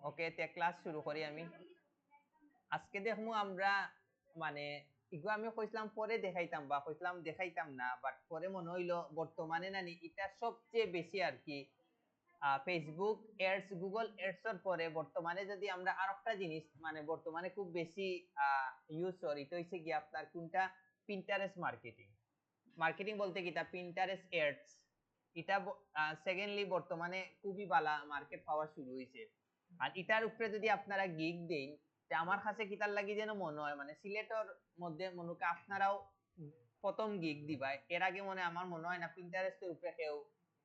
ওকে, তে ক্লাস শুরু করি আমি। আজকে দেখমু আমরা মানে ইগো আমি কইছিলাম পরে দেখাইতাম বা কইছিলাম দেখাইতাম না, বাট পরে মনে হইলো বর্তমানে নানি এটা সবচেয়ে বেশি আর কি ফেসবুক এডস, গুগল এডস এর পরে বর্তমানে যদি আমরা আরেকটা জিনিস মানে বর্তমানে খুব বেশি ইউজ করি, তো হইছে কি আপনার কোনটা, পিন্টারেস্ট মার্কেটিং। মার্কেটিং বলতে কি তা পিন্টারেস্ট এডস, এটা সেকেন্ডলি বর্তমানে খুবই বালা মার্কেট পাওয়া শুরু হয়েছে। আর এটার উপরে যদি আপনারা গিগ দেন, আমার কাছে কিতার লাগি যেন মনে হয় মানে সিলেটর মধ্যে মনে হয় আপনারাও প্রথম গিগ দিবা। এর আগে আমার মনে হয় না পিন্টারেস্টের উপরে কেউ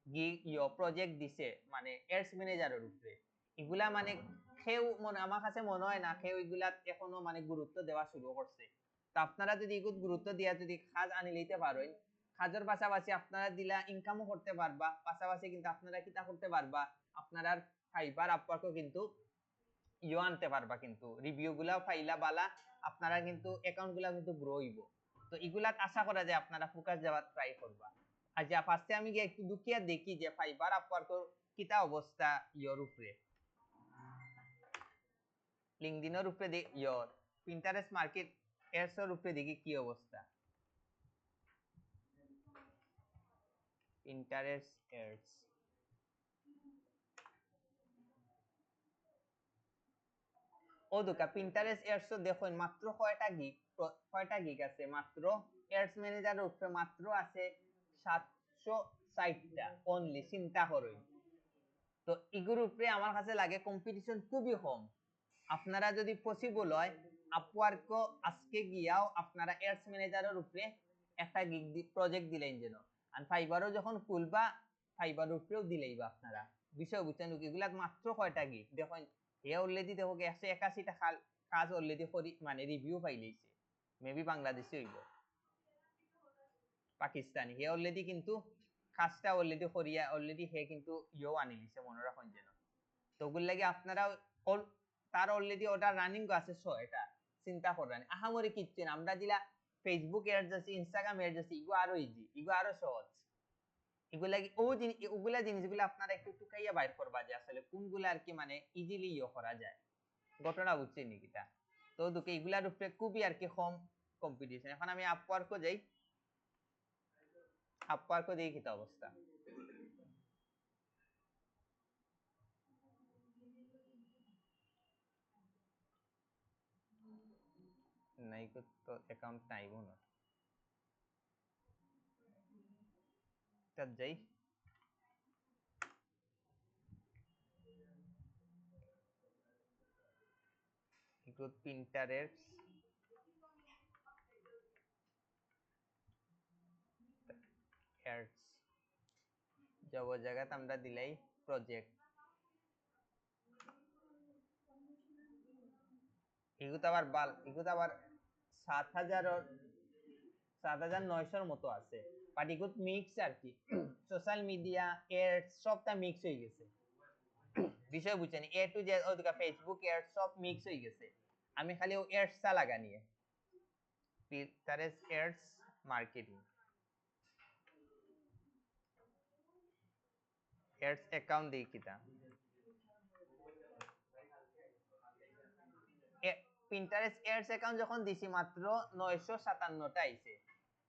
গিগ প্রজেক্ট দিছে মানে এডস ম্যানেজারের উপরে। এগুলা মানে কেউ আমার কাছে মনে হয় না কেউ এগুলা এখনো মানে গুরুত্ব দেওয়া শুরু করছে। তো আপনারা যদি এগুলো গুরুত্ব দিয়া যদি কাজ আনি লইতে পারেন, কাজের পাশাপাশি আপনারা দিলা ইনকামও করতে পারবা, পাশাপাশি কিন্তু আপনারা কিতা করতে পারবা, আপনারা ফাইবার আপওয়ার্কও কিন্তু আনতে পারবা, কিন্তু রিভিউ গুলাও পাইলা বালা, আপনারা কিন্তু অ্যাকাউন্ট গুলা কিন্তু গ্রো হইব। তো এগুলা আশা করা যায় আপনারা ফোকাস দেওয়ার ট্রাই করবা। আচ্ছা, ফার্স্টে আমি গিয়ে একটু দুকিয়া দেখি যে ফাইবার আপওয়ার্কর কিতা অবস্থা উপরে, লিঙ্কডিনের উপরে পিন্টারেস্ট মার্কেট এডস এর উপরে দেখি কি অবস্থা। পিন্টারেস্ট এডস, ও দুকা পিন্টারেস্ট এডস তো দেখুন মাত্র কয়টা গিগ আছে, মাত্র এডস ম্যানেজারের উপরে মাত্র আছে 760টা অনলি, চিন্তা করুন। তো এগুর উপরে আমার কাছে লাগে কম্পিটিশন খুবই কম। আপনারা যদি পসিবল হয় আপওয়ার্ক আজকে গিয়াও আপনারা এডস ম্যানেজারের উপরে একটা গিগ প্রজেক্ট দিলেন যেন, আর ফাইবারও যখন খুলবা ফাইবার উপরেও দিলেইবা আপনারা। বিষয় বুঝছেন, এগুলা মাত্র কয়টা গিগ দেখুন। হে অলরেডি দেখো 181টা কাজ অলরেডি করি মানে রিভিউ পাইলেইছে, মেবি বাংলাদেশি হইব, পাকিস্তানি। হে অলরেডি কিন্তু কাজটা অলরেডি করিয়া অলরেডি হে কিন্তু আনি লিছে, মনে রাখুন যেন। তো ওগুলো লাগে আপনারা তার অলরেডি অর্ডার রানিং আছে 6টা, চিন্তা করেন আহামরি কিচ্ছু না। আমরা দিলা ফেসবুক এডস আছে, ইনস্টাগ্রাম এডস আছে, ইগো আরো ইজি, ইগো আরো সহজ। এগুলা ওগুলা জিনিসগুলো আপনারা একটু টুকাইয়া বাইর করবা যে আসলে কোনগুলা আর কি মানে ইজিলি করা যায়, ঘটনা বুঝছেন নিকিটা। তো দুকে এগুলার উপরে খুবই আর কি কম কম্পিটিশন। এখন আমি আপওয়ার্কও যাই, আপওয়ার্কও দেখি কিতা অবস্থা। নাই তো অ্যাকাউন্ট নাইব না, তার যাই। ইগুড পিন্টারেস্ট এডস যাব জায়গাতে আমরা দিলাই প্রজেক্ট। এগুলো আবার এগুলো আবার 7,900 মতো আছে, বাট এগুলো মিক্স আর কি, সোশ্যাল মিডিয়া এডস সবটা মিক্স হয়ে গেছে। বিষয় বুঝছেন, এ টু জেড ওদিকে ফেসবুক এডস সব মিক্স হয়ে গেছে। আমি খালি ও এডসটা লাগানিয়ে Pinterest ads marketing ads account দিই কিটা পিন্টারেস্ট এডস অ্যাকাউন্ট যখন দিছি মাত্র 957টা আইছে।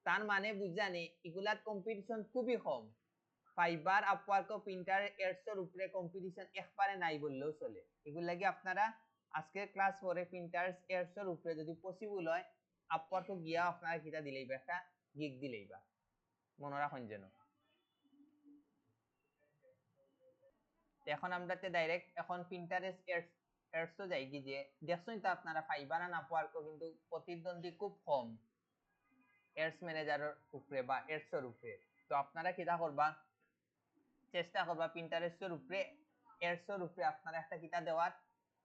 তার মানে বুঝানি এগুলার কম্পিটিশন খুবই কম। ফাইবার আপওয়ার্ক ও পিন্টার এডস এর উপরে কম্পিটিশন একবারে নাই বললেও চলে। এগুলো লাগি আপনারা আজকের ক্লাস পরে পিন্টারেস্ট এডস এর উপরে যদি পসিবল হয় আপওয়ার্ক গিয়া আপনারা কিটা দিলেইবা, একটা গিগ দিলেইবা, মনে রাখুন যেন। এখন আমরা ডাইরেক্ট এখন পিন্টারেস্ট এডস তো যাই কি যে দেখছেন তো আপনারা ফাইবার আর আপওয়ার্ক কিন্তু প্রতিদ্বন্দ্বী খুব কম এডস ম্যানেজারের উপরে বা এডস এর উপরে। তো আপনারা কিটা করবা, চেষ্টা করবা পিন্টারেস্টের উপরে এডস এর উপরে আপনারা একটা কিটা দেওয়ার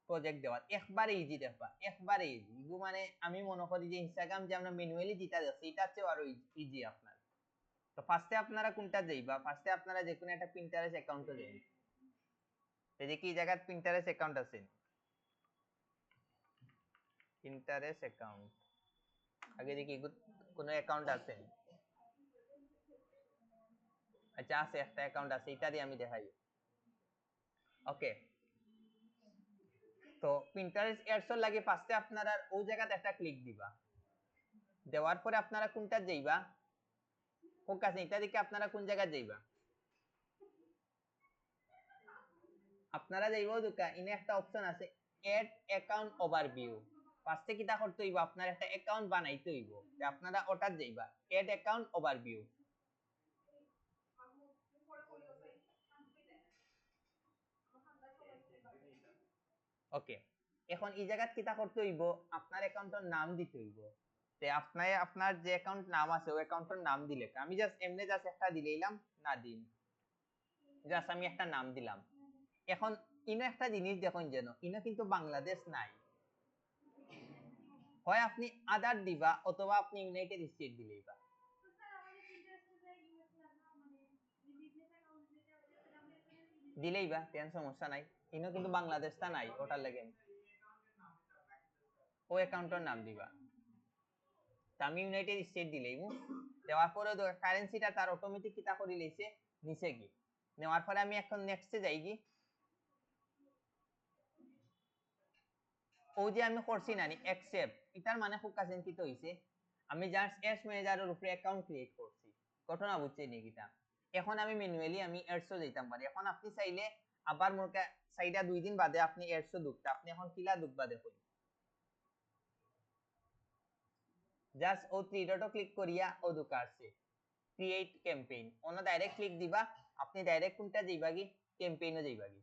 প্রজেক্ট দেওয়ার, একবারে ইজি দেখবা, একবারে ইজি। এগুলো মানে আমি মনে করি যে ইনস্টাগ্রাম যে আমরা ম্যানুয়ালি যেটা যাচ্ছে এটা চেয়ে আরো ইজি আপনার। তো ফার্স্টে আপনারা কোনটা যাইবা, ফার্স্টে আপনারা যে কোনো একটা পিন্টারেস্ট অ্যাকাউন্টে যাইবা। এই যে কি জায়গায় পিন্টারেস্ট অ্যাকাউন্ট আছে, পিন্টারেস্ট অ্যাকাউন্ট আগে দেখি কোনো অ্যাকাউন্ট আছে। আচ্ছা আছে, একটা অ্যাকাউন্ট আছে, এটা দিয়ে আমি দেখাই। ওকে, তো পিন্টারেস্ট এডস লাগে ফার্স্টে আপনারা ওই জায়গাতে একটা ক্লিক দিবা, দেওয়ার পরে আপনারা কোনটা যাইবা, ফোকাস এটা দিকে আপনারা কোন জায়গা যাইবা, আপনারা যাইবা দুকা ইনে একটা অপশন আছে এড অ্যাকাউন্ট ওভারভিউ। ফার্স্টে কিটা করতে হইব, আপনার একটা অ্যাকাউন্ট বানাইতে হইব, যে আপনারা ওটা যাইবা এড অ্যাকাউন্ট ওভারভিউ। ওকে, এখন এই জায়গাত কিটা করতে হইব, আপনার অ্যাকাউন্টের নাম দিতে হইব। তে আপনার যে অ্যাকাউন্ট নাম আছে ওই অ্যাকাউন্টের নাম দিলে, আমি জাস্ট এমনি জাস্ট একটা দিলাম নাদিম, জাস্ট আমি একটা নাম দিলাম। এখন ইনো একটা জিনিস দেখুন, যেন ইনো কিন্তু বাংলাদেশ নাই, হয় আপনি আদার দিবা অথবা আপনি ইউনাইটেড স্টেট দিলেইবা। দিলেইবা তেন সমস্যা নাই, ইনো কিন্তু বাংলাদেশটা নাই, ওটার লাগে ও অ্যাকাউন্টের নাম দিবা। তা আমি ইউনাইটেড স্টেট দিলেই দেওয়ার পরে কারেন্সিটা তার অটোমেটিক কিতা করে লইছে নিচে গিয়ে, নেওয়ার পরে আমি এখন নেক্সটে যাই গি। ও যে আমি করছি না অ্যাকসেপ্ট, এটার মানে খুব কাছে কি তো হইছে, আমি জাস্ট এডস ম্যানেজারের উপরে অ্যাকাউন্ট ক্রিয়েট করছি, ঘটনা বুঝছে নি কিটা। এখন আমি ম্যানুয়ালি আমি এডসও দিতাম পারি। এখন আপনি চাইলে আবার মোর সাইডা 2 দিন বাদে আপনি এডসও দুকতা, আপনি এখন কিলা দুকবা দেখুন, জাস্ট ও থ্রি ডটও ক্লিক করিয়া ও দুকা আসছে ক্রিয়েট ক্যাম্পেইন, ওনা ডাইরেক্ট ক্লিক দিবা, আপনি ডাইরেক্ট কোনটা যাইবা কি ক্যাম্পেইনও যাইবা কি।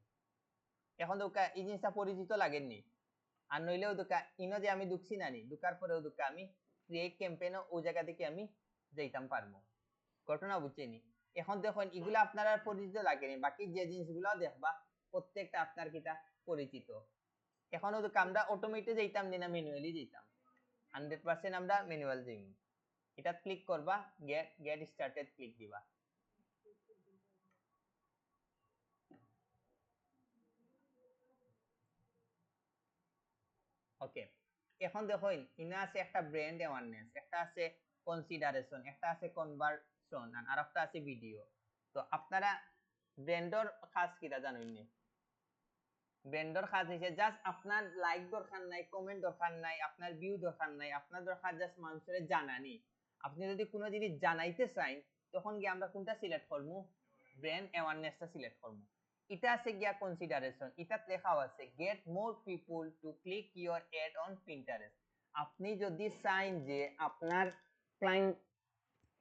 এখন দুকা এই জিনিসটা পরিচিত লাগেননি, আর নইলেও দুকা ইনো যে আমি দুকছি নানি, দুকার পরেও দুকা আমি ক্রিয়েট ক্যাম্পেইনও ও জায়গা থেকে আমি যাইতাম পারবো, ঘটনা বুঝছেনি। এখন দেখুন এগুলা আপনার আর পরিচিত লাগেনি, বাকি যে জিনিসগুলো দেখবা প্রত্যেকটা আপনার কিটা পরিচিত। এখনো তো আমরা অটোমেটিক যাইতাম না, ম্যানুয়ালি যাইতাম, 100% আমরা ম্যানুয়াল যাইম। এটা ক্লিক করবা, গেট স্টার্টেড ক্লিক দিবা। ওকে, এখন দেখুন ইনা আছে একটা ব্র্যান্ড অ্যাওয়ারনেস, একটা আছে কনসিডারেশন, একটা আছে কনভার্সন, আর একটা আছে ভিডিও। তো আপনারা ব্র্যান্ডর কাজ কিটা জানেন নি? ব্র্যান্ডর কাজ হইছে জাস্ট আপনার লাইক দরকার নাই, কমেন্ট দরকার নাই, আপনার ভিউ দরকার নাই, আপনার দরকার জাস্ট মানুষের জানানি। আপনি যদি কোনো জিনিস জানাইতে চাই তখন গিয়ে আমরা কোনটা সিলেক্ট করবো, ব্র্যান্ড অ্যাওয়ারনেসটা সিলেক্ট করবো। এটা আছে গিয়া কনসিডারেশন, এটা লেখাও আছে get more people to click your ad on Pinterest. আপনি যদি চান যে আপনার ক্লায়েন্ট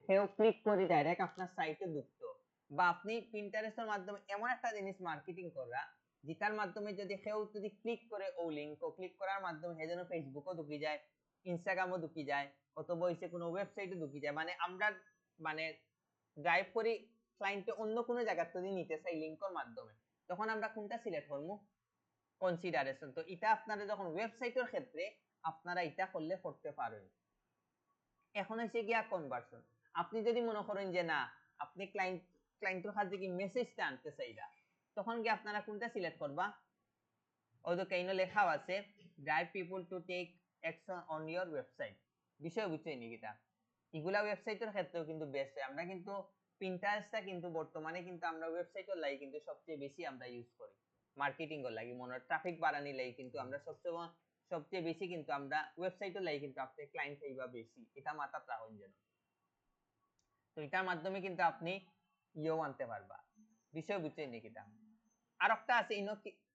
কেউ ক্লিক করে ডাইরেক্ট আপনার সাইটে ঢুকতো, বা আপনি পিন্টারেস্টের মাধ্যমে এমন একটা জিনিস মার্কেটিং করা যেটার মাধ্যমে যদি কেউ যদি ক্লিক করে ও লিংক ক্লিক করার মাধ্যমে সে যেন ফেসবুকও ঢুকি যায়, ইনস্টাগ্রামও ঢুকি যায়, অথবা হইছে কোনো ওয়েবসাইটে ঢুকি যায়, মানে আমরা মানে ড্রাইভ করি ক্লায়েন্টে অন্য কোনো জায়গা যদি নিতে চাই লিংকের মাধ্যমে, তখন আমরা কোনটা সিলেক্ট করবো, কনসিডারেশন। তো এটা আপনারা যখন ওয়েবসাইটের ক্ষেত্রে আপনারা এটা করলে করতে পারেন। এখন হচ্ছে গিয়া কনভার্সন। আপনি যদি মনে করেন যে না আপনি ক্লায়েন্টের কাছে কি মেসেজটা আনতে চাইরা, তখন কি আপনারা কোনটা সিলেক্ট করবা, ওই তো কেন লেখা আছে drive people to take action on your website. বিষয় বুঝছেন নি কিটা, এগুলা ওয়েবসাইটের ক্ষেত্রেও কিন্তু বেস্ট। আমরা কিন্তু পিন্টারেস্টটা কিন্তু বর্তমানে কিন্তু আমরা ওয়েবসাইটের লাগি কিন্তু সবচেয়ে বেশি আমরা ইউজ করি, মার্কেটিং এর লাগি, মনে ট্রাফিক বাড়ানি লাগি কিন্তু আমরা সবচেয়ে বেশি কিন্তু আমরা ওয়েবসাইটের লাগি কিন্তু আপনি ক্লায়েন্ট হইবা বেশি, এটা মাথাত রাখুন যেন। তো এটার মাধ্যমে কিন্তু আপনি ইও আনতে পারবা, বিষয় বুঝছেন নি কিটা। আর একটা আছে ইনো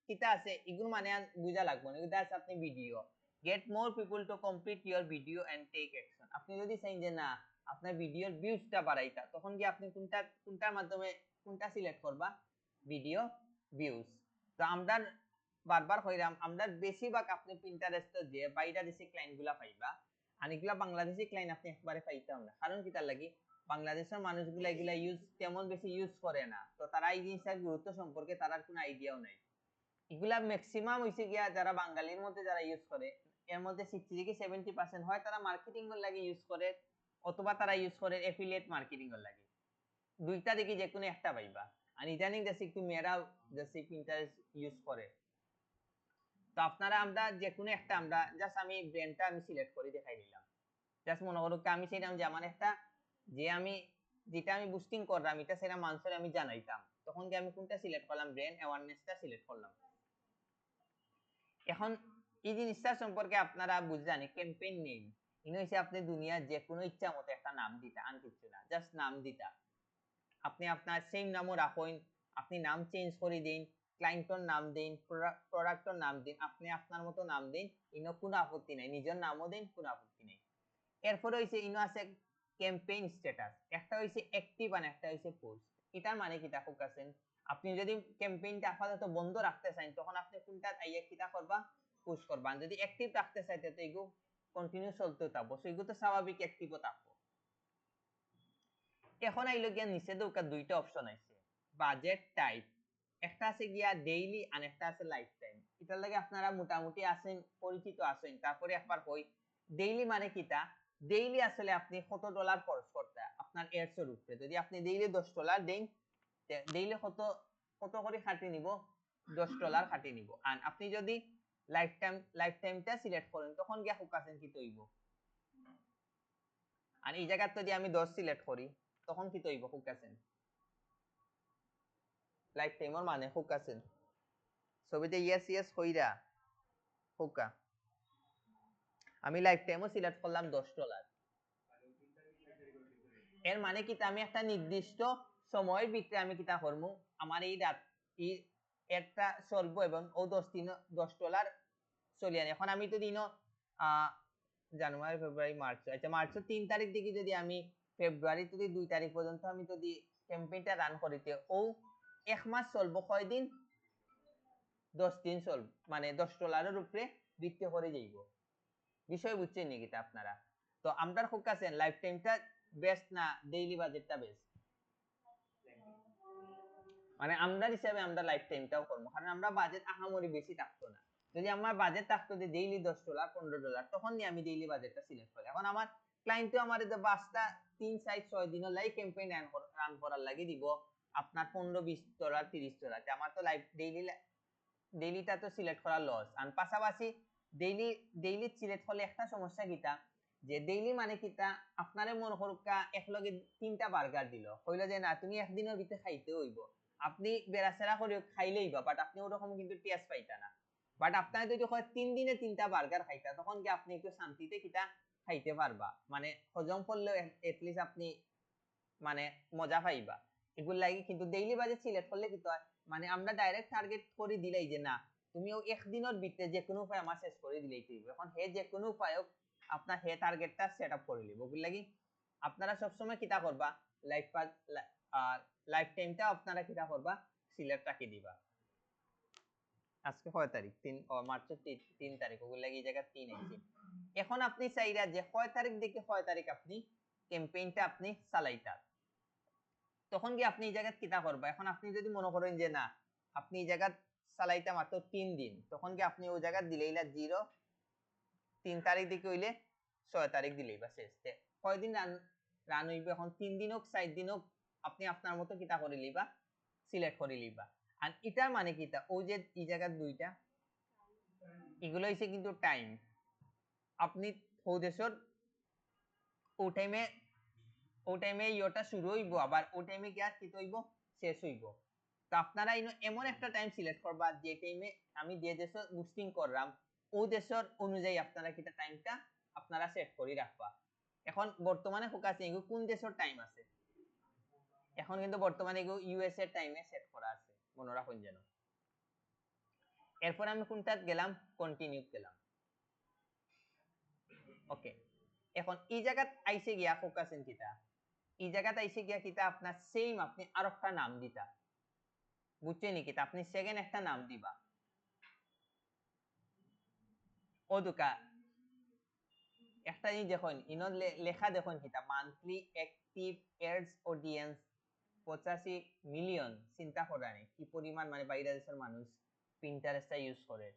কিটা আছে, এগুলো মানে বুঝা লাগবে না, এটা আছে আপনি video get more people to complete your video and take action. আপনি যদি চাই যে না আপনার ভিডিওর ভিউজটা বাড়াইতা, তখন কি আপনি কোনটার মাধ্যমে কোনটা সিলেক্ট করবা, ভিডিও ভিউজ। তো আমরা বারবার কইরাম আমরা বেশিরভাগ আপনি পিন্টারেস্টে যে বাইরা দেশি ক্লায়েন্ট গুলা পাইবা, আর এগুলা বাংলাদেশি ক্লায়েন্ট আপনি একবারে পাইতাম না, কারণ কি তার লাগি বাংলাদেশের মানুষগুলা এগুলা ইউজ তেমন বেশি ইউজ করে না, তো তারা এই জিনিসটার গুরুত্ব সম্পর্কে তার কোনো আইডিয়াও নাই। এগুলা ম্যাক্সিমাম হইছে গিয়া যারা বাঙালির মধ্যে যারা ইউজ করে, এর মধ্যে 60 থেকে 70% হয় তারা মার্কেটিং এর লাগি ইউজ করে, অথবা তারা ইউজ করে এফিলিয়েট মার্কেটিং এর লাগি। দুইটা দেখি যে কোনো একটা পাইবা। আর ইদানিং দেখছি একটু মেয়েরাও দেখছি পিন্টারেস্ট ইউজ করে। তো আপনারা আমরা যে কোনো একটা আমরা জাস্ট আমি ব্র্যান্ডটা আমি সিলেক্ট করে দেখাই দিলাম, জাস্ট মনে করো আমি সেটা যে আমার একটা যে আমি যেটা আমি বুস্টিং করলাম এটা সেটা মানুষের আমি জানাইতাম, তখন কি আমি কোনটা সিলেক্ট করলাম, ব্র্যান্ড অ্যাওয়ারনেসটা সিলেক্ট করলাম। এখন এই জিনিসটা সম্পর্কে আপনারা বুঝলেন ক্যাম্পেইন নেম ইনো হইছে আপনি দুনিয়ার যে কোনো ইচ্ছা মতো একটা নাম দিতা আন কিছু না জাস্ট নাম দিতা আপনি আপনার সেম নামও রাখুন আপনি নাম চেঞ্জ করে দিন ক্লায়েন্টর নাম দিন প্রোডাক্টর নাম দিন আপনি আপনার মতো নাম দিন ইনো কোনো আপত্তি নাই নিজের নামও দিন কোনো আপত্তি নেই এরপর হইছে ইনো আছে ক্যাম্পেইন স্ট্যাটাস একটা হইছে অ্যাক্টিভ আর একটা হইছে পোস্ট এটার মানে কিটা ফোকাসেন আপনি যদি ক্যাম্পেইনটা আপাতত বন্ধ রাখতে চান তখন আপনি কোনটা আইয়া কিটা করবা পুশ করবা যদি অ্যাক্টিভ রাখতে চাইতে তো এগু কন্টিনিউ চলতে থাকবো সো এগু তো স্বাভাবিক অ্যাক্টিভও থাকবো এখন আইলো গিয়া নিচে দৌকা দুইটা অপশন আছে বাজেট টাইপ একটা আছে গিয়া ডেইলি আর একটা আছে লাইফ টাইম এটার লাগে আপনারা মোটামুটি আছেন পরিচিত আছেন তারপরে একবার কই ডেইলি মানে কিটা ডেইলি আসলে আপনি কত ডলার খরচ করতে আপনার এডস এর উপরে যদি আপনি ডেইলি $10 দেন ডেইলি কত কত করে খাটি নিব $10 খাটি নিব আর আপনি যদি লাইফ টাইমটা সিলেক্ট করেন তখন গিয়া ফোকাসেন কি তৈব আর এই জায়গা যদি আমি 10 সিলেক্ট করি তখন কি তৈব ফোকাসেন লাইফ টাইমর মানে ফোকাসেন ছবিতে ইয়েস কইরা ফোকা আমি লাইফ টাইমও সিলেক্ট করলাম $10 এর মানে কি আমি একটা নির্দিষ্ট সময়ের ভিতরে আমি কিটা করব আমার এই রাত এই একটা চলবো এবং ও $10 চলিয়ে এখন আমি তো দিনও জানুয়ারি ফেব্রুয়ারি মার্চ আচ্ছা মার্চের 3 তারিখ দিকে যদি আমি ফেব্রুয়ারি থেকে 2 তারিখ পর্যন্ত আমি যদি ক্যাম্পেইনটা রান করিতে ও এক মাস চলবো কয়দিন 10 দিন চলব মানে $10 উপরে বিক্রি করে যাইব বিষয় বুঝছেন নাকি আপনারা তো আমরা ফোকাসেন লাইফ টাইমটা বেস্ট না ডেইলি বাজেটটা বেস্ট মানে আমরা হিসাবে আমরা লাইফ টাইমটাও করবো কারণ আমরা বাজেট আহামরি বেশি থাকতো না যদি আমার বাজেট থাকতো যে ডেইলি $10 $15 তখন নিয়ে আমি ডেইলি বাজেটটা সিলেক্ট করি এখন আমার ক্লায়েন্টও আমার যে বাসটা 3 4 6 দিনের লাই ক্যাম্পেইন রান করার লাগি দিব আপনার $15 $20 $30 আমার তো লাইফ ডেইলিটা তো সিলেক্ট করা লস আর পাশাপাশি ডেইলি সিলেক্ট করলে একটা সমস্যা কিটা যে ডেইলি মানে কিটা আপনারে মন করুকা একলগে 3টা বার্গার দিল কইলো যে না তুমি একদিনের ভিতরে খাইতে হইব আপনি বেরাসেরা করে খাইলেই বা বাট আপনি ওরকম কিন্তু টেস্ট পাইতা না বাট আপনার যদি হয় 3 দিনে 3টা বার্গার খাইতা তখন কি আপনি একটু শান্তিতে কিটা খাইতে পারবা মানে হজম করলেও এটলিস্ট আপনি মানে মজা পাইবা এগুলো লাগি কিন্তু ডেইলি বাজেট সিলেক্ট করলে কি হয় মানে আমরা ডাইরেক্ট টার্গেট করে দিলাই যে না তুমি একদিনের ভিতরে যে কোনো উপায় আমার শেষ করে দিলেই হইব এখন হে যে কোনো উপায় আপনার হে টার্গেটটা সেট আপ করে লিব বুঝলি লাগি আপনারা সব সময় কিটা করবা লাইফ টাইমটা আপনারা কিটা করবা সিলেক্ট রাখি দিবা আজকে কয় তারিখ 3 মার্চের 3 তারিখ ওগুলো লাগি এই জায়গা 3 আইছে এখন আপনি চাইরা যে কয় তারিখ দেখে কয় তারিখ আপনি ক্যাম্পেইনটা আপনি চালাইতা তখন কি আপনি এই জায়গা কিটা করবা এখন আপনি যদি মনে করেন যে না আপনি এই জায়গা চালাইতে মাত্র 3 দিন তখন কি আপনি ওই জায়গা দিলেইলা 0 3 তারিখ দিকে হইলে 6 তারিখ দিলেই বা শেষ কয়দিন রান হইবে এখন 3 দিন হোক 4 দিন হোক আপনি আপনার মতো কিটা করে লিবা সিলেক্ট করে লিবা আর এটার মানে কিটা ওই যে এই জায়গা দুইটা এগুলো হইছে কিন্তু টাইম আপনি ও দেশর ও টাইমে ইয়োটা শুরু হইব আবার ও টাইমে কি আর কি হইব শেষ হইব তো আপনারা এমন একটা টাইম সিলেক্ট করবা যে টাইমে আমি যে দেশে বুস্টিং করলাম ও দেশের অনুযায়ী আপনারা কিটা টাইমটা আপনারা সেট করে রাখবা এখন বর্তমানে ফোকাস এগো কোন দেশের টাইম আছে এখন কিন্তু বর্তমানে এগো ইউএস এর টাইমে সেট করা আছে মনে রাখুন যেন এরপর আমি কোনটা গেলাম কন্টিনিউ গেলাম ওকে এখন এই জায়গাত আইসে গিয়া ফোকাসেন কিটা এই জায়গাত আইসে গিয়া কিটা আপনার সেম আপনি আরেকটা নাম দিতা বুঝছেন কি আপনি সেকেন্ড একটা নাম দিবা ওদুকা একটা জিনিস দেখুন ইনো লেখা দেখুন কিটা monthly active ads audience 85 million চিন্তা করা নেই কি পরিমাণ মানে বাইরের দেশের মানুষ পিন্টারেস্টটা ইউজ করে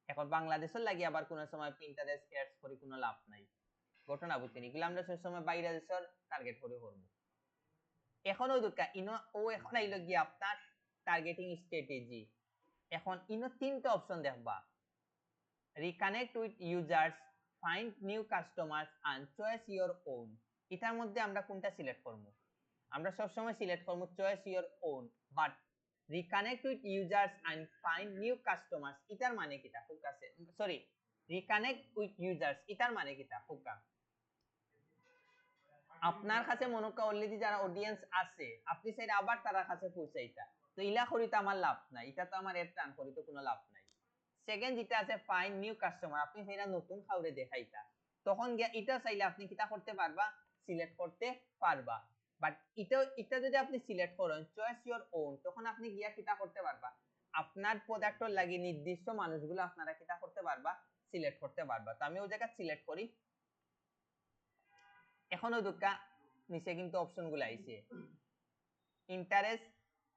এখন বাংলাদেশের লাগি আবার কোন সময় পিন্টারেস্ট এডস করে কোনো লাভ নাই ঘটনা বুঝছেন এগুলো আমরা সব সময় বাইরের দেশের টার্গেট করে করব এখন ওদুকা ইনো ও এখন আইলো গিয়া আপনার টার্গেটিং স্ট্র্যাটেজি এখন ইনো 3টা অপশন দেখবা reconnect with users find new customers and choice your own এটার মধ্যে আমরা কোনটা সিলেক্ট করব আমরা সব সময় সিলেক্ট করব choice your own but reconnect with users and find new customers ইটার মানে কিটা ফোকাসে সরি রিকানেক্ট উইথ ইউজার্স ইটার মানে কিটা ফোকা আপনার কাছে মনে করেন অলরেডি যারা অডিয়েন্স আছে আপনি চাইলে আবার তার কাছে পৌঁছাইতা তো ইলা করিতে আমার লাভ নাই এটা তো আমার এড রান করিতে কোনো লাভ নাই সেকেন্ড যেটা আছে ফাইন্ড নিউ কাস্টমার আপনি সেটা নতুন খাউরে দেখাইতা তখন গিয়া এটা চাইলে আপনি কিটা করতে পারবা সিলেক্ট করতে পারবা বাট এটা যদি আপনি সিলেক্ট করেন চয়েস ইওর ওন তখন আপনি গিয়া কিটা করতে পারবা আপনার প্রোডাক্টর লাগি নির্দিষ্ট মানুষগুলো আপনারা কিটা করতে পারবা সিলেক্ট করতে পারবা তো আমি ওই জায়গা সিলেক্ট করি এখনো দুকা নিচে কিন্তু অপশন গুলো আইছে ইন্টারেস্ট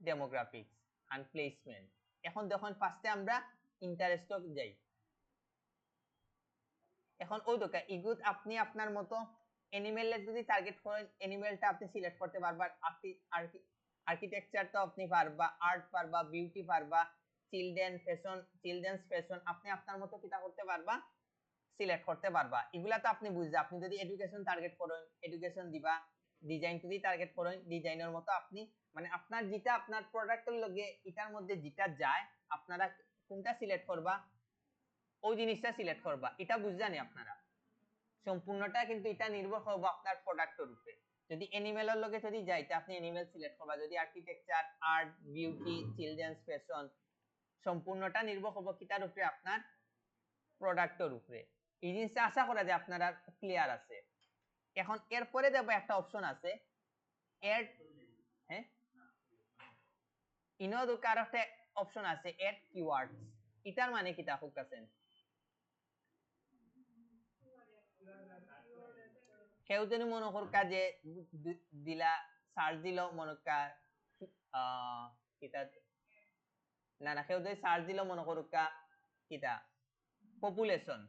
ডেমোগ্রাফিক্স এন্ড প্লেসমেন্ট এখন দেখুন ফার্স্টে আমরা ইন্টারেস্ট যাই এখন ওই দুকা ইগুত আপনি আপনার মতো অ্যানিমেলের যদি টার্গেট করেন অ্যানিমেলটা আপনি সিলেক্ট করতে পারবা আর্কিটেকচার তো আপনি পারবা আর্ট পারবা বিউটি পারবা চিলড্রেনস ফ্যাশন আপনি আপনার মতো কিটা করতে পারবা সিলেক্ট করতে পারবা এগুলা তো আপনি বুঝবা আপনি যদি এডুকেশন টার্গেট করেন এডুকেশন দিবা ডিজাইন যদি টার্গেট করেন ডিজাইনের মতো আপনি মানে আপনার যেটা আপনার প্রোডাক্টের লগে এটার মধ্যে যেটা যায় আপনারা কোনটা সিলেক্ট করবা ওই জিনিসটা সিলেক্ট করবা এটা বুঝজানি আপনারা সম্পূর্ণটা কিন্তু এটা নির্ভর করবে আপনার প্রোডাক্টের উপরে যদি অ্যানিমেলের লগে যদি যাইতে আপনি অ্যানিমেল সিলেক্ট করবা যদি architecture art beauty children's fashion সম্পূর্ণটা নির্ভর করবে কিটার উপরে আপনার প্রোডাক্টের উপরে এই জিনিসটা আশা করা যায় আপনারা ক্লিয়ার আছে এখন এরপরে দেখো একটা অপশন আছে এড হ্যাঁ ইনো দুকার একটা অপশন আছে এড কিওয়ার্ডস এটার মানে কিটা ফোকাসেন কেউ যদি মনে কর কাজে দিলা সার্চ দিল মনে কর কিটা না কেউ যদি সার্চ দিল মনে করুকা কিটা পপুলেশন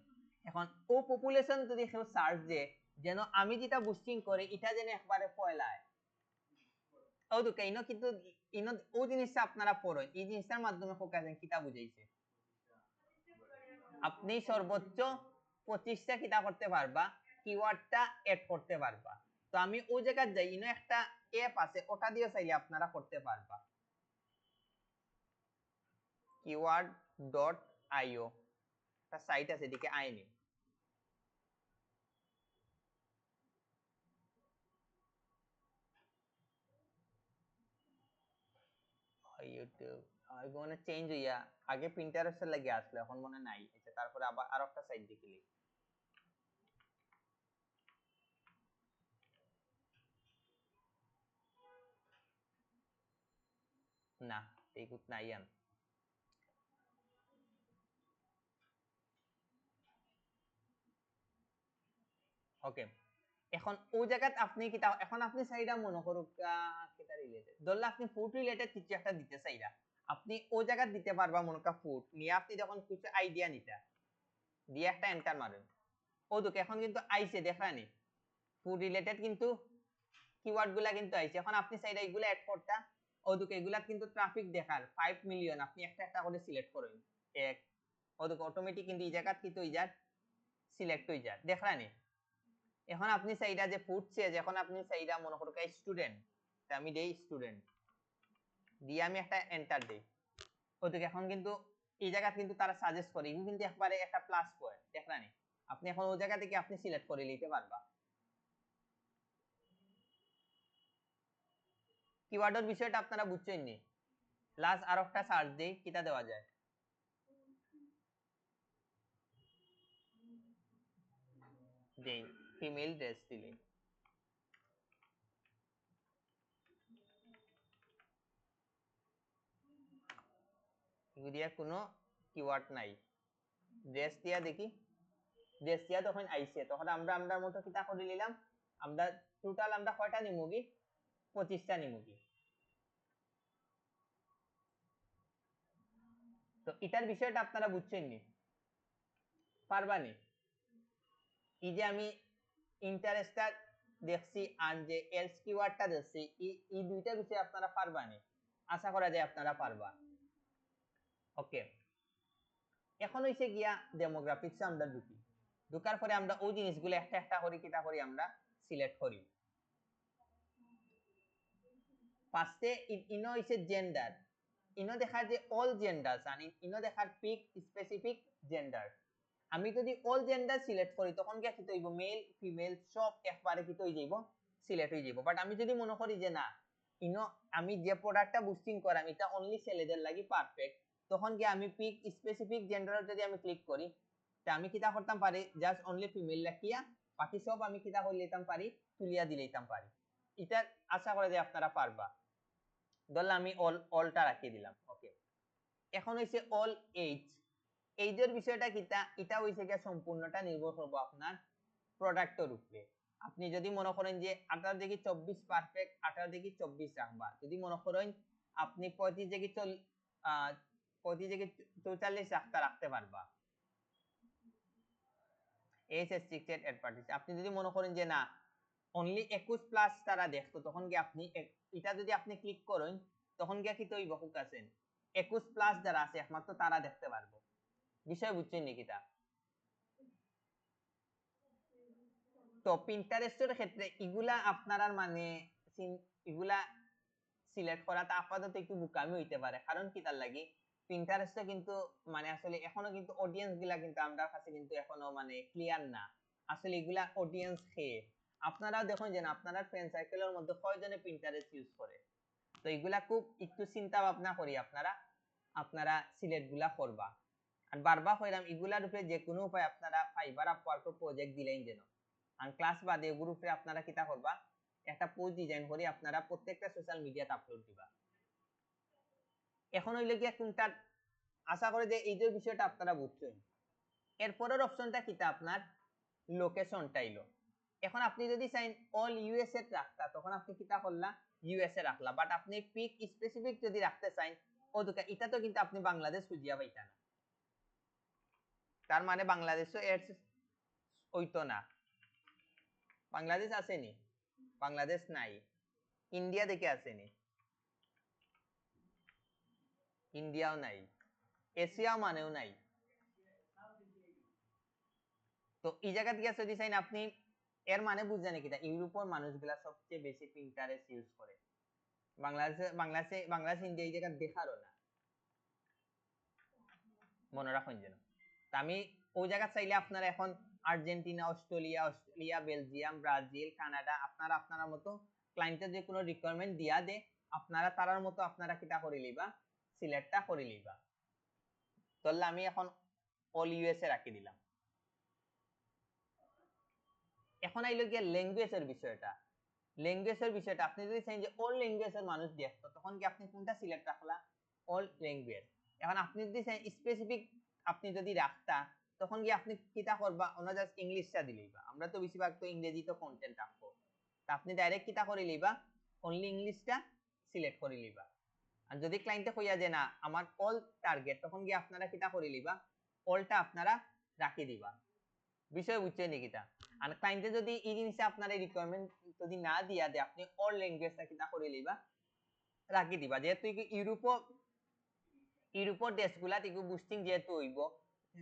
এখন ও পপুলেশন যদি কেউ সার্চ দে যেন আমি যেটা বুস্টিং করে এটা যেন একবারে পয়লায় ও তো কেন কিন্তু ইনো ও জিনিসটা আপনারা পড়েন এই জিনিসটার মাধ্যমে ফোকাসেন কিটা বুঝাইছে আপনি সর্বোচ্চ 25টা কিটা করতে পারবা কিওয়ার্ডটা এড করতে পারবা তো আমি ওই জায়গায় যাই ইনো একটা অ্যাপ আছে ওটা দিয়ে চাইলে আপনারা করতে পারবা keyword.io একটা সাইট আছে এদিকে আইনি ইউটিউব আমি মনে চেঞ্জ হইয়া আগে পিন্টারেস্টের লাগে আসলো এখন মনে নাই আচ্ছা তারপরে আবার আরেকটা সাইট দেখিলি না এইগুত নাই আন ওকে এখন ওই জায়গাত আপনি কিটা এখন আপনি চাইরা মনে করুক কিটা রিলেটেড ধরলে আপনি ফুড রিলেটেড কিছু একটা দিতে চাইরা আপনি ওই জায়গাত দিতে পারবা মনে কর ফুড নিয়ে আপনি যখন কিছু আইডিয়া নিতা দিয়ে একটা এন্টার মারেন ও দুকে এখন কিন্তু আইছে দেখানি ফুড রিলেটেড কিন্তু কিওয়ার্ড গুলা কিন্তু আইছে এখন আপনি চাইরা এগুলা অ্যাড করতা ও দুকে এগুলা কিন্তু ট্রাফিক দেখার 5 মিলিয়ন আপনি একটা একটা করে সিলেক্ট করেন এক ও দুকে অটোমেটিক কিন্তু এই জায়গাত কিন্তু এই যার সিলেক্ট হই যায় দেখানি এখন আপনি চাইরা যে ফুটছে যখন আপনি চাইরা মনে করো স্টুডেন্ট আমি দেই স্টুডেন্ট দিয়ে আমি একটা এন্টার দেই ওদিকে এখন কিন্তু এই জায়গা কিন্তু তারা সাজেস্ট করে ইউ কিন্তু একবারে একটা প্লাস পয়েন্ট দেখলানি আপনি এখন ওই জায়গা থেকে আপনি সিলেক্ট করে নিতে পারবা কিওয়ার্ডের বিষয়টা আপনারা বুঝছেন নি লাস্ট আর একটা সার্চ দেই কিটা দেওয়া যায় দেই ফিমেল ড্রেস দিলেন এগুলিয়া কোনো কিওয়ার্ড নাই ড্রেস দিয়া দেখি ড্রেস দিয়া তখন আইছে তখন আমরা আমরার মতো কিটা করে নিলাম আমরা টোটাল আমরা কয়টা নিমুগি 25টা নিমুগি তো এটার বিষয়টা আপনারা বুঝছেন নি পারবানি এই যে আমি ইন্টারেস্টটা দেখছি আর যে এলস কিওয়ার্ডটা দেখছি এই দুইটা বিষয় আপনারা পারবানি আশা করা যায় আপনারা পারবা ওকে এখন হইছে গিয়া ডেমোগ্রাফিক্স আমরা ঢুকি ঢুকার পরে আমরা ওই জিনিসগুলো একটা একটা করে কিটা করি আমরা সিলেক্ট করি ফার্স্টে ইনো হইছে জেন্ডার ইনো দেখার যে অল জেন্ডার্স আর ইনো দেখার পিক স্পেসিফিক জেন্ডার। আমি যদি অল জেন্ডার সিলেক্ট করি তখন কি কি হইব মেল ফিমেল সব একবারে কি হই যাইব সিলেক্ট হই যাইব। বাট আমি যদি মনে করি যে না ইনো আমি যে প্রোডাক্টটা বুস্টিং করাম এটা অনলি ছেলেদের লাগি পারফেক্ট, তখন কি আমি পিক স্পেসিফিক জেন্ডার যদি আমি ক্লিক করি তা আমি কিতা করতাম পারি জাস্ট অনলি ফিমেল রাখিয়া বাকি সব আমি কিতা করে লইতাম পারি তুলিয়া দিলেইতাম পারি। এটা আশা করা যে আপনারা পারবা। ধরলাম আমি অলটা রাখিয়ে দিলাম। ওকে, এখন হইছে অল এইজ। এইজের বিষয়টা কিতা এটা হইছে কি সম্পূর্ণটা নির্ভর করবো আপনার প্রোডাক্টের উপরে। আপনি যদি মনে করেন যে 18 থেকে 24 পারফেক্ট, 18 থেকে 24 রাখবা। যদি মনে করেন আপনি 35 থেকে 44 রাখতে পারবা। Age restricted advertise. আপনি যদি মনে করেন যে না অনলি 21 প্লাস তারা দেখতো তখন কি আপনি এটা যদি আপনি ক্লিক করেন তখন কি তো হইব আছেন 21 প্লাস যারা আছে একমাত্র তারা দেখতে পারবো। বিষয় বুঝছেন নাকি তা? তো পিন্টারেস্টের ক্ষেত্রে এগুলা আপনারা মানে এগুলা সিলেক্ট করাটা আপাতত একটু বোকামি হইতে পারে, কারণ কি তার লাগি পিন্টারেস্টে কিন্তু মানে আসলে এখনো কিন্তু অডিয়েন্স গুলা কিন্তু আমরা কাছে কিন্তু এখনো মানে ক্লিয়ার না আসলে এগুলা অডিয়েন্স খেয়ে। আপনারাও দেখুন যে আপনারা ফ্রেন্ড সার্কেলের মধ্যে কয়জনে পিন্টারেস্ট ইউজ করে, তো এগুলা খুব একটু চিন্তা ভাবনা করি আপনারা সিলেক্ট গুলা করবা। আর বারবার কইলাম এগুলার উপরে যে কোনো উপায় আপনারা ফাইবার আপওয়ার্ক প্রজেক্ট দিলেন যেন আর ক্লাস বাদে গ্রুপে আপনারা কিতা করবা একটা পোস্ট ডিজাইন করে আপনারা প্রত্যেকটা সোশ্যাল মিডিয়াতে আপলোড দিবা। এখন হইলে কি কোনটা আশা করে যে এই যে বিষয়টা আপনারা বুঝছেন। এরপরের অপশনটা কিতা আপনার লোকেশনটা এলো। এখন আপনি যদি চাইন অল ইউএসএ রাখতা তখন আপনি কিতা করলা ইউএসএ রাখলা, বাট আপনি পিক স্পেসিফিক যদি রাখতে চাইন ও দুকা এটা তো কিন্তু আপনি বাংলাদেশ খুঁজিয়া পাইতা না, তার মানে বাংলাদেশও এডস হইতো না। বাংলাদেশ আসেনি, বাংলাদেশ নাই, ইন্ডিয়া দেখে আসেনি, ইন্ডিয়াও নাই, এশিয়া মানেও নাই। তো এই জায়গা থেকে যদি চাইন আপনি এর মানে বুঝছেন কিনা ইউরোপের মানুষগুলা সবচেয়ে বেশি পিন্টারেস্ট ইউজ করে, বাংলাদেশ ইন্ডিয়া এই জায়গা দেখারও না, মনে রাখুন যেন। আমি ওই জায়গা চাইলে আপনারা এখন Argentina Australia Belgium Brazil Canada আপনারা মতো ক্লায়েন্টের যে কোনো রিকোয়ারমেন্ট দিয়া দে আপনারা তারার মতো আপনারা কিটা করে লইবা সিলেক্টটা করে লইবা। তাহলে আমি এখন অল ইউএসএ রাখি দিলাম। এখন আইলো গিয়ে ল্যাঙ্গুয়েজের বিষয়টা আপনি যদি চান যে অল ল্যাঙ্গুয়েজের মানুষ দেখতো তখন কি আপনি কোনটা সিলেক্ট রাখলা অল ল্যাঙ্গুয়েজ। এখন আপনি যদি চান স্পেসিফিক আপনি যদি রাখতা তখন কি আপনি কিটা করবা ওনা জাস্ট ইংলিশটা দিলেইবা, আমরা তো বেশিরভাগ তো ইংরেজিতে কন্টেন্ট রাখবো, তা আপনি ডাইরেক্ট কিটা করে লইবা অনলি ইংলিশটা সিলেক্ট করে লইবা। আর যদি ক্লায়েন্টে কইয়া যে না আমার অল টার্গেট তখন কি আপনারা কিটা করে লইবা অলটা আপনারা রাখি দিবা। বিষয় বুঝছেন নাকিটা? আর ক্লায়েন্টে যদি এই জিনিসটা আপনার এই রিকোয়ারমেন্ট যদি না দিয়া দেয় আপনি অল ল্যাঙ্গুয়েজটা কিটা করে লইবা রাখি দিবা। যেহেতু ইউরোপের দেশগুলা থেকে বুস্টিং যেহেতু হইব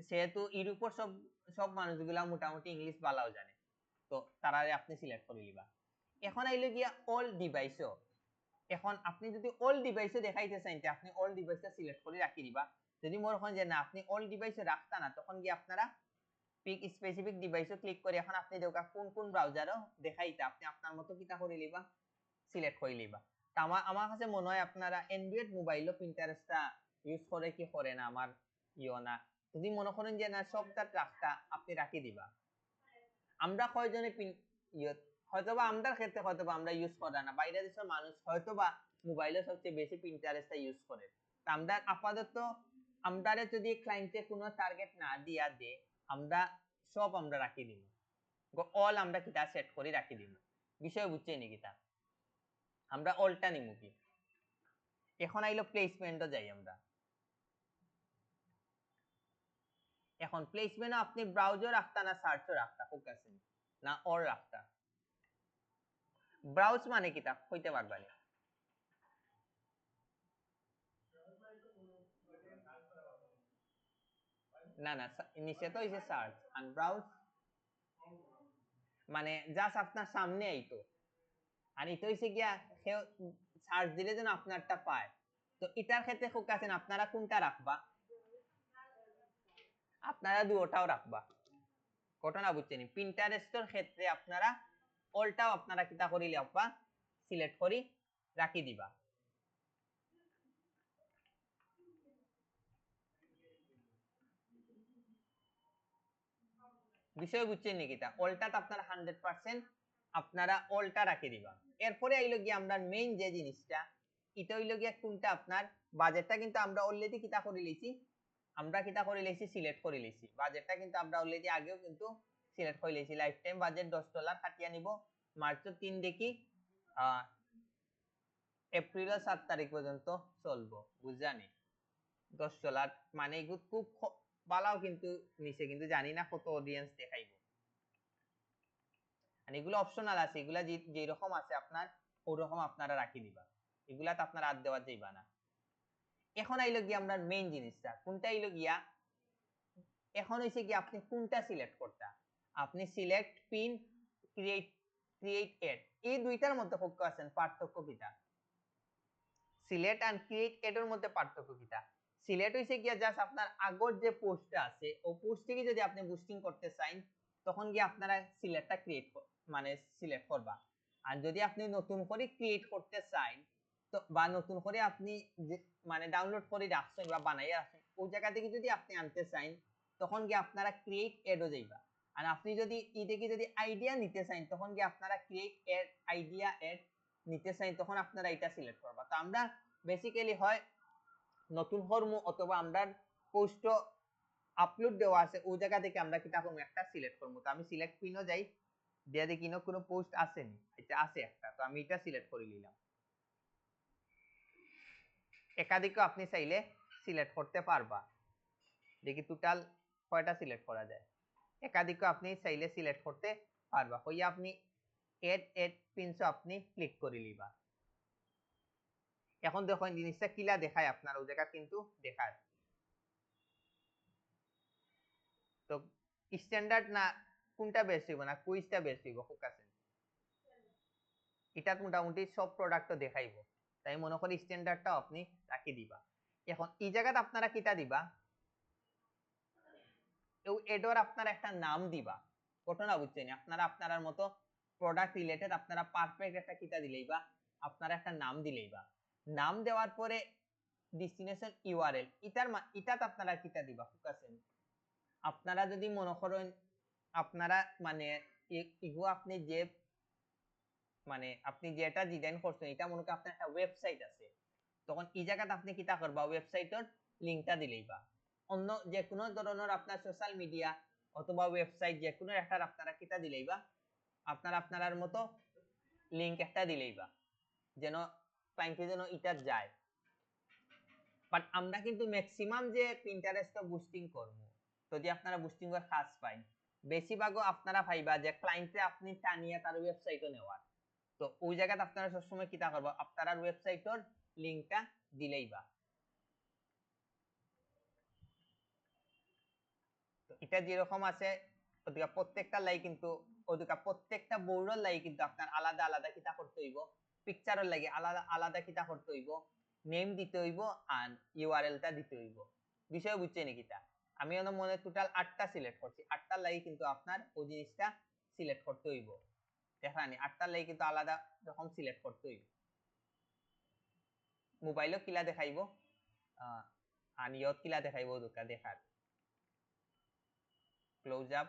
সেহেতু ইউরোপের সব মানুষগুলা মোটামুটি ইংলিশ ভালোও জানে, তো তারারে আপনি সিলেক্ট করে লিবা। এখন আইলে গিয়া অল ডিভাইসও। এখন আপনি যদি অল ডিভাইসও দেখাইতে চান আপনি অল ডিভাইসটা সিলেক্ট করে রাখি দিবা। যদি মনে করেন যে না আপনি অল ডিভাইসে রাখতা না তখন গিয়ে আপনারা পিক স্পেসিফিক ডিভাইসও ক্লিক করে এখন আপনি দেখা কোন ব্রাউজারও দেখাইতে আপনি আপনার মতো কিটা করে লিবা সিলেক্ট করে লিবা। তা আমার কাছে মনে হয় আপনারা অ্যান্ড্রয়েড মোবাইলও পিন্টারেস্টটা ইউজ করে কি করে না আমার না। যদি মনে করেন যে না সবটা রাখতা আপনি রাখি দিবা। আমরা কয়জনে হয়তোবা আমাদের ক্ষেত্রে হয়তোবা আমরা ইউজ করা না, বাইরে দেশের মানুষ হয়তোবা মোবাইলে সবচেয়ে বেশি পিন্টারেস্টটা ইউজ করে। তা আমরা আপাতত আমরা যদি ক্লায়েন্টে কোনো টার্গেট না দিয়া দে আমরা সব আমরা রাখি দিব অল আমরা কিটা সেট করে রাখি দিব। বিষয় বুঝছেন নাকি তা? আমরা অলটা নিমু কি। এখন আইলো প্লেসমেন্টও যাই আমরা। এখন প্লেসমেন্টও আপনি ব্রাউজার রাখতা না সার্চও রাখতা ফোকাস না অল রাখতা। ব্রাউজ মানে কিটা কইতে পারবা না না নিচে তো হইছে সার্চ আর ব্রাউজ মানে জাস্ট আপনার সামনে আইতো আর এটা হইছে গিয়া সার্চ দিলে যেন আপনারটা পায় তো এটার ক্ষেত্রে ফোকাসেন আপনারা কোনটা রাখবা, আপনারা দুটোটাও রাখবা। ঘটনা বুঝছেন, পিন্টারেস্টের ক্ষেত্রে আপনারা অলটাও আপনারা কিতা করি রাখবা, সিলেক্ট করি রাখি দিবা। বিষয় বুঝছেন নাকি? তা অলটাতে আপনারা 100% আপনারা অলটা রাখি দিবা। এরপরে আইলো গিয়ে আমরা মেইন যে জিনিসটা, এটা হইলো গিয়ে কোনটা আপনার বাজেটটা কিন্তু আমরা অলরেডি কিতা করে লিছি, আমরা কিতা করে লিছি সিলেক্ট করে লিছি। বাজেটটা কিন্তু আমরা অলরেডি আগেও কিন্তু সিলেক্ট করে লিছি। লাইফ টাইম বাজেট $10 কাটিয়ে নিব, মার্চের 3 দেখি এপ্রিলের 7 তারিখ পর্যন্ত চলবো, বুঝজানি। $10 মানে এগুলো খুব ভালো কিন্তু নিচে, কিন্তু জানি না কত অডিয়েন্স দেখাইব। আর এগুলো অপশনাল আছে, এগুলা যে রকম আছে আপনার ওরকম আপনারা রাখি দিবা, এগুলাতে আপনার আর দেওয়া যাইবা না। এখন আইলো গিয়া আমরা মেইন জিনিসটা কোনটা আইলো গিয়া, এখন হইছে কি আপনি কোনটা সিলেক্ট করতা, আপনি সিলেক্ট পিন ক্রিয়েট এড, এই দুইটার মধ্যে পার্থক্য কিটা, সিলেক্ট এন্ড ক্রিয়েট এড এর মধ্যে পার্থক্য কিটা। সিলেক্ট হইছে গিয়া জাস্ট আপনার আগর যে পোস্টটা আছে ও পোস্ট থেকে যদি আপনি বুস্টিং করতে চান তখন গিয়ে আপনারা সিলেক্টটা ক্রিয়েট মানে সিলেক্ট করবা। আর যদি আপনি নতুন করে ক্রিয়েট করতে চান তো বা নতুন করে আপনি মানে ডাউনলোড করে রাখছেন বা বানাইয়া রাখছেন ওই জায়গা থেকে যদি আপনি আনতে চান তখন গিয়ে আপনারা ক্রিয়েট এডও যাইবা। আর আপনি যদি ই থেকে যদি আইডিয়া নিতে চান তখন গিয়ে আপনারা ক্রিয়েট এড আইডিয়া এড নিতে চান তখন আপনারা এটা সিলেক্ট করবা। তো আমরা বেসিক্যালি হয় নতুন কর্ম অথবা আমরা পোস্ট আপলোড দেওয়া আছে ওই জায়গা থেকে আমরা কিটা করব, একটা সিলেক্ট করব। তো আমি সিলেক্ট পিনও যাই দিয়ে দেখি কোনো পোস্ট আসেনি, এটা আছে একটা, তো আমি এটা সিলেক্ট করে নিলাম। একাধিকও আপনি চাইলে সিলেক্ট করতে পারবা, দেখি টোটাল কয়টা সিলেক্ট করা যায়। একাধিকও আপনি চাইলে সিলেক্ট করতে পারবা, হইয়া আপনি এড পিনস আপনি ক্লিক করে লিবা। এখন দেখুন জিনিসটা কিলা দেখায় আপনার ওই জায়গা কিন্তু দেখায়। তো স্ট্যান্ডার্ড না কোনটা বেস্ট হইব না কুইজটা বেস্ট হইব, ফোকাসেন এটা মোটামুটি সব প্রোডাক্ট দেখাইব, তাই মনে করি স্ট্যান্ডার্ডটাও আপনি রাখি দিবা। এখন এই জায়গাতে আপনারা কিটা দিবা, এডর আপনারা একটা নাম দিবা। ঘটনা বুঝছেন, আপনারা আপনার মতো প্রোডাক্ট রিলেটেড আপনারা পারফেক্ট একটা কিটা দিলেই বা আপনারা একটা নাম দিলেই বা নাম দেওয়ার পরে ডেস্টিনেশন ইউআরএল এটাতে আপনারা কিটা দিবা, ফোকাসেন আপনারা যদি মনে করেন আপনারা মানে ইগো আপনি যে মানে আপনি যেটা ডিজাইন করছেন এটা মনে করেন আপনার একটা ওয়েবসাইট আছে, তখন এই জায়গাতে আপনি কিটা করবা ওয়েবসাইটের লিংকটা দিলেই বা অন্য যে কোনো ধরনের আপনার সোশ্যাল মিডিয়া অথবা ওয়েবসাইট যে কোনো একটা আপনারা কিটা দিলেই বা আপনারা আপনার মতো লিংক একটা দিলেই বা যেন ক্লায়েন্টে যেন এটা যায়। বাট আমরা কিন্তু ম্যাক্সিমাম যে পিন্টারেস্ট বুস্টিং করব, যদি আপনারা বুস্টিং এর কাজ পাই বেশিরভাগও আপনারা পাইবা যে ক্লায়েন্টে আপনি টানিয়ে তার ওয়েবসাইটে নেওয়ার, তো ওই জায়গাতে আপনারা সবসময় কিতা করবো আপনারা ওয়েবসাইটের লিংকটা দিলেই বা। তো এটা যেরকম আছে ওদিকে প্রত্যেকটা লাই কিন্তু ওদিকে প্রত্যেকটা বোর্ডের লাই কিন্তু আপনার আলাদা আলাদা কিতা করতে হইব, পিকচারের লাগে আলাদা আলাদা কিতা করতে হইব, নেম দিতে হইব আর ইউআরএলটা দিতে হইব। বিষয় বুঝছে নাকি? তা আমি মনে টোটাল 8টা সিলেক্ট করছি, 8টার লাগি কিন্তু আপনার ওই জিনিসটা সিলেক্ট করতে হইব, দেখানি 8টার লাগি কিন্তু আলাদা রকম সিলেক্ট করতে হইব। মোবাইলও কিলা দেখাইব আর ইয়ত কিলা দেখাইব দুটা দেখার ক্লোজ আপ।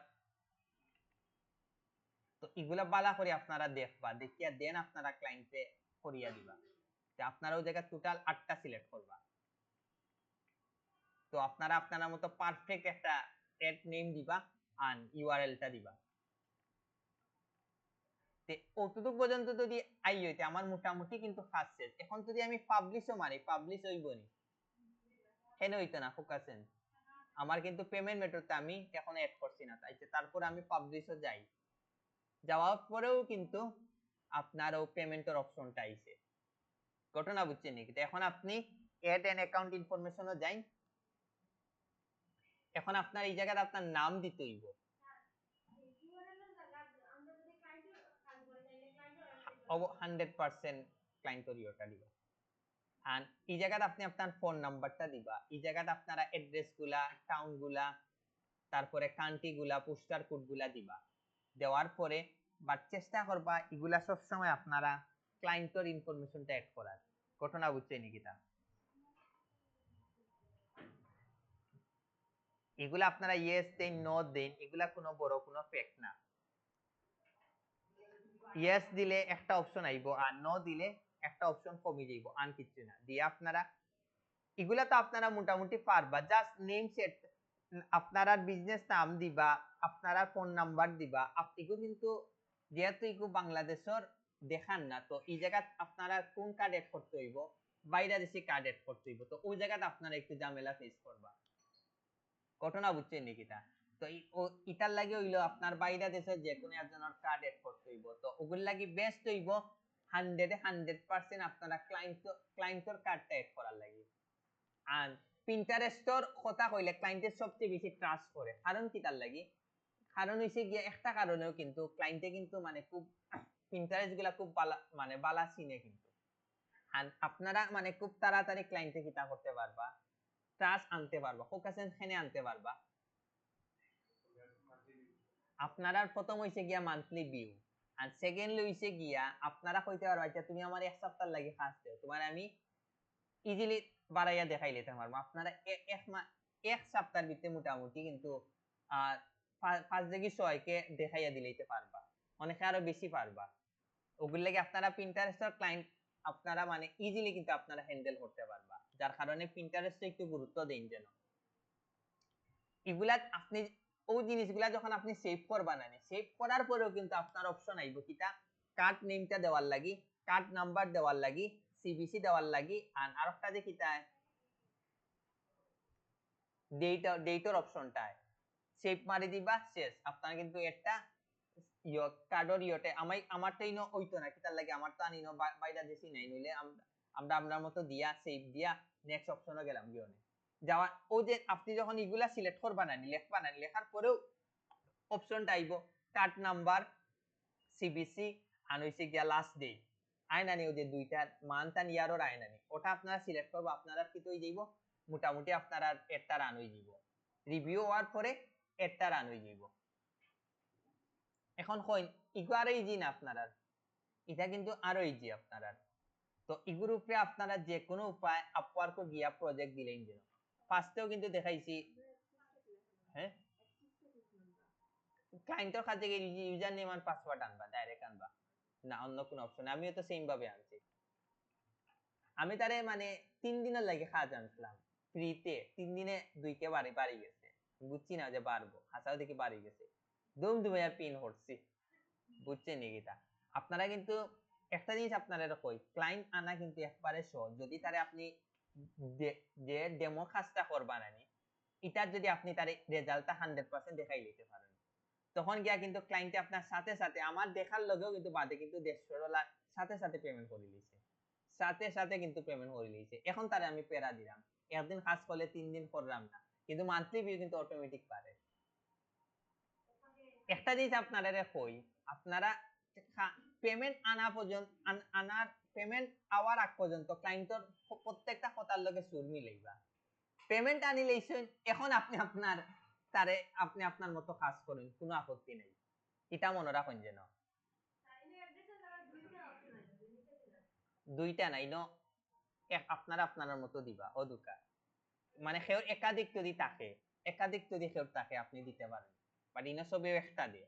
তো এগুলা বালা করে আপনারা দেখবা, দেখিয়া দেন আপনারা ক্লায়েন্টে করিয়া দিবা। যে আপনারা ওই জায়গায় টোটাল 8টা সিলেক্ট করবা। তো আপনারা আপনার মতো পারফেক্ট একটা এড নেম দিবা আর ইউআরএলটা দিবা। তে অতটুকু পর্যন্ত যদি আই হইতে আমার মোটামুটি কিন্তু কাজ শেষ। এখন যদি আমি পাবলিশও মারি পাবলিশ হইব নি, কেন হইতো না, ফোকাসেন আমার কিন্তু পেমেন্ট মেথডটা আমি এখন এড করছি না, তাই তারপর আমি পাবলিশও যাই, যাওয়ার পরেও কিন্তু আপনারও পেমেন্টের অপশনটা আইছে। ঘটনা বুঝছেন নাকি? এখন আপনি এড এন্ড অ্যাকাউন্ট ইনফরমেশনও যাই, এখন আপনার এই জায়গাতে আপনার নাম দিতে হইব, 100% ক্লায়েন্ট ওরিওটা দিব। আর এই জায়গাতে আপনি আপনার ফোন নাম্বারটা দিবা, এই জায়গাতে আপনারা অ্যাড্রেস গুলা, টাউন গুলা, তারপরে কান্ট্রি গুলা, পোস্টার কোড গুলা দিবা। দেওয়ার পরে বাট চেষ্টা করবা এগুলা সব সময় আপনারা ক্লায়েন্টের ইনফরমেশনটা অ্যাড করার। ঘটনা বুঝছেন নাকি তা? এগুলা আপনারা ইয়েস দেন, নো দেন, এগুলা কোনো বড় কোনো ফ্যাক্ট না। ইয়েস দিলে একটা অপশন আইবো আর নো দিলে একটা অপশন কমে যাইবো, আর কিছু না। দিয়ে আপনারা এগুলা তো আপনারা মোটামুটি পারবা, জাস্ট নেম সেট, আপনারা বিজনেস নাম দিবা, আপনারা ফোন নাম্বার দিবা। আপনিও কিন্তু যেহেতু ইগু বাংলাদেশের দেখান না, তো এই জায়গাত আপনারা কোন কার্ড এড করতে হইব, বাইরে দেশি কার্ড এড করতে হইব, তো ওই জায়গাতে আপনারা একটু ঝামেলা ফেস করবা। ঘটনা বুঝছেন নাকি তা? তো ইটার লাগে হইলো আপনার বাইরে দেশের যে কোনো একজনের কার্ড এড করতে হইব, তো ওগুর লাগি বেস্ট হইব 100% আপনারা ক্লায়েন্টের কার্ডটা এড করার লাগি। আর পিন্টারেস্টর কথা কইলে ক্লায়েন্টের সবচেয়ে বেশি ট্রাস্ট করে, কারণ কি তার লাগি? কারণ হইছে গিয়ে একটা কারণেও কিন্তু ক্লায়েন্টে কিন্তু মানে খুব পিন্টারেস্ট গুলা খুব বালা, মানে বালা চিনে কিন্তু। আর আপনারা মানে খুব তাড়াতাড়ি ক্লায়েন্টে কিতা করতে পারবা, ট্রাস্ট আনতে পারবা, ফোকাসেন খেনে আনতে পারবা। আপনারা প্রথম হইছে গিয়া মান্থলি ভিউ, আর সেকেন্ডলি হইছে গিয়া আপনারা কইতে পারবা আচ্ছা তুমি আমার এক সপ্তাহ লাগি কাজ দেও, তোমার আমি ইজিলি বাড়াইয়া দেখাই নিতে পারবো। আপনারা এক সপ্তাহের ভিতরে মোটামুটি কিন্তু 5 থেকে 6 কে দেখাইয়া দিলেইতে পারবা, অনেকে আরো বেশি পারবা। ওগুলো লাগে আপনারা পিন্টারেস্টের ক্লায়েন্ট আপনারা মানে ইজিলি কিন্তু আপনারা হ্যান্ডেল করতে পারবা, যার কারণে পিন্টারেস্টে একটু গুরুত্ব দেন যেন। এগুলা আপনি ওই জিনিসগুলা যখন আপনি সেভ করবা না, সেভ করার পরেও কিন্তু আপনার অপশন আইব কিটা, কার্ড নেমটা দেওয়ার লাগি, কার্ড নাম্বার দেওয়ার লাগি, সিবিসি দেওয়ার লাগি, আর আরেকটা যে কিটা ডেটর অপশনটা সেভ মারি দিবা, শেষ। আপনারা কিন্তু একটা কার্ডর ইয়তে আমারটাই ন ওইতো না কিটার লাগে, আমার তো আনি ন বাইরে দেশি নাই, নইলে আমরা আপনার মতো দিয়া সেভ দিয়া নেক্সট অপশনে গেলাম গিয়ে যাওয়া। ও যে আপনি যখন এগুলা সিলেক্ট করবা না, লেখবা না, লেখার পরেও অপশনটা আইব কার্ড নাম্বার, সিবিসি, আর হইছে গিয়া লাস্ট ডেট আয়নানি, ওই যে দুইটা মান্থ আর ইয়ারর আয়নানি, ওটা আপনারা সিলেক্ট করবো। আপনারা কি তো যাইব মোটামুটি আপনারা একটা রান হয়ে যাব, রিভিউ হওয়ার পরে একটা রান হয়ে যাব। এখন কইন ইগো আরো ইজি না আপনারা? এটা কিন্তু আরো ইজি আপনারা। তো ইগুর উপরে আপনারা যে কোনো উপায় আপওয়ার্ক গিয়া প্রজেক্ট দিলেন যেন। ফার্স্টেও কিন্তু দেখাইছি, হ্যাঁ ক্লায়েন্টের কাছে গিয়ে ইউজার নেম আর পাসওয়ার্ড আনবা, ডাইরেক্ট আনবা না অন্য কোনো অপশন? আমিও তো সেম ভাবে আনছি। আমি তারে মানে 3 দিনের লাগে কাজ আনছিলাম ফ্রিতে, 3 দিনে 2কে বাড়ি গেছে, বুঝছি না যে বাড়বো, হাসাও দেখি বাড়ি গেছে, দুম দুমাইয়া পিন করছি। বুঝছেন নাকি তা? আপনারা কিন্তু একটা জিনিস আপনারা কই, ক্লায়েন্ট আনা কিন্তু একবারে সহজ, যদি তারে আপনি যে ডেমো কাজটা করবা নানি, এটার যদি আপনি তার রেজাল্টটা 100% দেখাই দিতে পারেন, তখন গিয়া কিন্তু ক্লায়েন্টে আপনার সাথে সাথে আমার দেখার লগেও কিন্তু বাদে কিন্তু $150 সাথে সাথে পেমেন্ট করে দিয়েছে, সাথে সাথে কিন্তু পেমেন্ট করে দিয়েছে। এখন তারে আমি পেরা দিলাম, একদিন কাজ করলে 3 দিন করলাম না, কিন্তু মান্থলি ভিউ কিন্তু অটোমেটিক পারে। একটা জিনিস আপনারা কই, আপনারা পেমেন্ট আনা পর্যন্ত আনার পেমেন্ট আওয়ার আগ পর্যন্ত ক্লায়েন্টের প্রত্যেকটা কথার লগে সুর মিলাইবা। পেমেন্ট আনিলেইছেন, এখন আপনি আপনার তারে আপনি আপনার মতো কাজ করেন, কোনো আপত্তি নেই, এটা মনে রাখুন যেন। দুইটা নাই ন, আপনারা আপনার মতো দিবা ও দুকা, মানে সেও একাধিক যদি থাকে, একাধিক যদি সেও থাকে আপনি দিতে পারেন, বাট ইনো সবেও একটা দিয়ে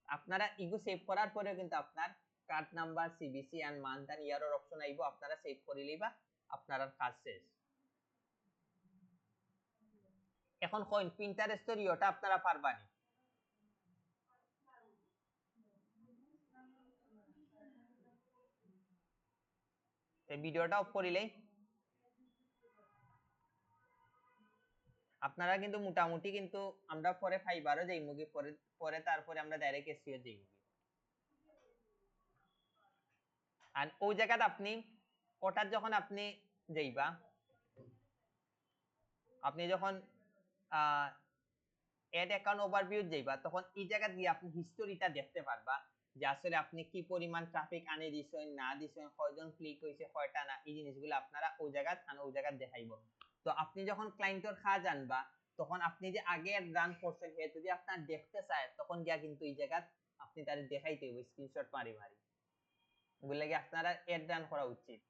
আপনারা ইগু সেভ করার পরে কিন্তু আপনার কার্ড নাম্বার, সিবিসি এন্ড মান্থ এন্ড ইয়ারের অপশন আইবো, আপনারা সেভ করে লইবা, আপনার কাজ শেষ। এখন কইন পিন্টারেস্টের ইয়োটা আপনারা পারবানি? এই ভিডিওটা অফ করিলেই আপনারা কিন্তু মোটামুটি কিন্তু আমরা পরে ফাইবারও যাই মুগি, পরে পরে তারপরে আমরা ডাইরেক্ট এসিও যাই। আর ওই জায়গাতে আপনি ওটার যখন আপনি যাইবা, আপনি যখন এড অ্যাকাউন্ট ওভারভিউ যাইবা, তখন এই জায়গা দিয়ে আপনি হিস্টোরিটা দেখতে পারবা যে আসলে আপনি কি পরিমাণ ট্রাফিক আনে দিছেন না দিছেন, কয়জন ক্লিক হইছে কয়টা না, এই জিনিসগুলো আপনারা ওই জায়গাত আর ওই জায়গাত দেখাইবো। তো আপনি যখন ক্লায়েন্টর খা জানবা তখন আপনি যে আগে রান করছেন হে যদি আপনার দেখতে চায় তখন গিয়া কিন্তু এই জায়গাত আপনি তারে দেখাইতে হইব স্ক্রিনশট মারি মারি। ওগুলো লাগে আপনারা এড রান করা উচিত।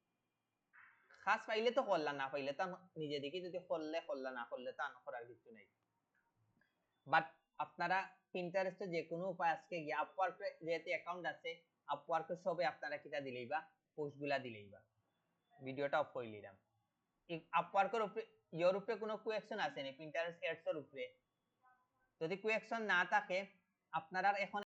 খাস পাইলে তো করলা, না পাইলে তো নিজে দেখি যদি করলে করলা, না করলে তো করার কিছু নাই। বাট আপনারা পিন্টারেস্টে যে কোনো উপায় আজকে গিয়ে আপওয়ার্কে যেহেতু অ্যাকাউন্ট আছে, আপওয়ার্কে সবে আপনারা কিটা দিলেই বা পোস্টগুলা দিলেই বা। ভিডিওটা অফ করে নিলাম। আপওয়ার্কের উপরে ইয়োর উপরে কোনো কোয়েকশন আছে নি পিন্টারেস্ট এডস এর উপরে? যদি কোয়েকশন না থাকে আপনারা এখন